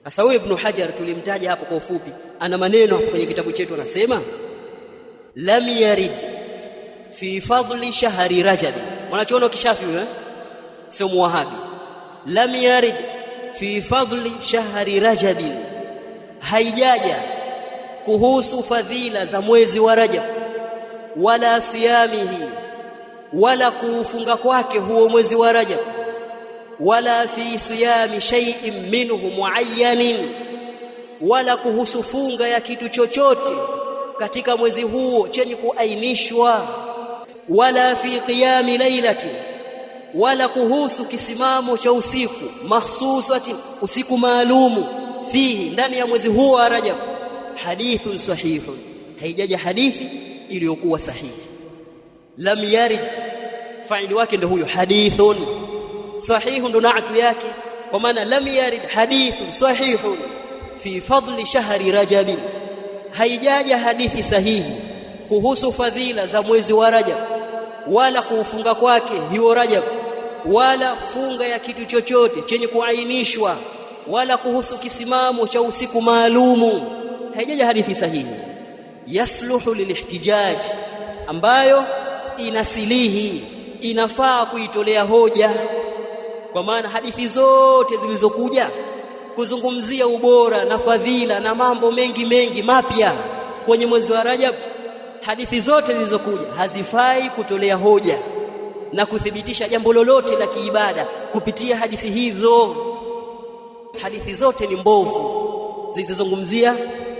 Sasa huyu Ibn Hajar tulimtaja hapo kwa ufupi, ana maneno hapo kwenye kitabu chetu, anasema lam yarid fi fadli shahri Rajab. Mwanachuoni kishafi huyo, sio muwahabi. Lam yarid fi fadli shahri Rajab, haijaja kuhusu fadhila za mwezi wa Rajab, wala siyamihi, wala kufunga kwake huo mwezi wa Rajab, wala fi siyami shay'in minhu muayyanin, wala kuhusu funga ya kitu chochote katika mwezi huo chenye kuainishwa, wala fi qiyami lailati, wala kuhusu kisimamo cha usiku mahsusati, usiku maalumu, fihi, ndani ya mwezi huo wa Rajab, hadithun sahihun, haijaja hadithi iliyokuwa sahihi. Lam yarid, faili wake ndio huyo, hadithun sahihun ndo naatu yake, kwa maana lam yarid hadithun sahihun fi fadli shahri Rajab, haijaja hadithi sahihi kuhusu fadhila za mwezi wa Rajab, wala kufunga kwake hiyo Rajab, wala funga ya kitu chochote chenye kuainishwa, wala kuhusu kisimamo cha usiku maalumu, haijaja hadithi sahihi. Yasluhu lilihtijaj, ambayo inasilihi, inafaa kuitolea hoja, kwa maana hadithi zote zilizokuja kuzungumzia ubora na fadhila na mambo mengi mapya kwenye mwezi wa Rajab, hadithi zote zilizokuja hazifai kutolea hoja na kuthibitisha jambo lolote la kiibada kupitia hadithi hizo. Hadithi zote ni mbovu zilizozungumzia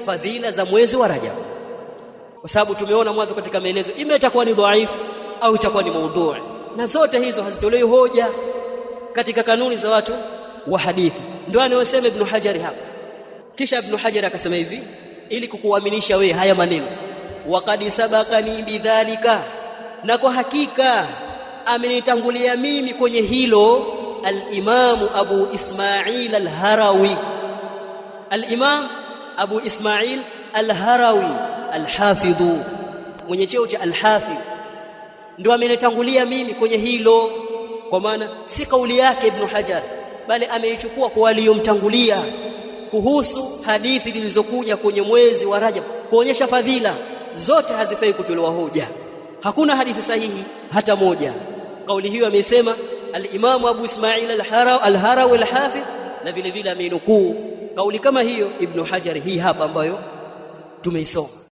fadhila za mwezi wa Rajab, kwa sababu tumeona mwanzo katika maelezo imetakuwa ni dhaifu au itakuwa ni maudhu, na zote hizo hazitolewi hoja katika kanuni za watu wa hadithi. Ndio anayosema Ibn Hajar hapa. Kisha Ibn Hajar akasema hivi ili kukuaminisha wewe haya maneno, waqad sabaqani bidhalika, na kwa hakika amenitangulia mimi kwenye hilo al-Imam Abu Ismail al-Harawi. Al-Imam Abu Ismail al-Harawi al-Hafidh, mwenye cheo cha al-Hafidh, ndio amenitangulia mimi kwenye hilo, kwa maana si kauli yake Ibn Hajar, bali ameichukua kwa waliomtangulia kuhusu hadithi zilizokuja kwenye mwezi wa Rajab kuonyesha fadhila. Zote hazifai kutolewa hoja, hakuna hadithi sahihi hata moja. Kauli hiyo amesema al-Imam Abu Ismail al-Harawi al-Hafidh, na vile vile amenukuu kauli kama hiyo Ibn Hajar hii hapa ambayo tumeisoma.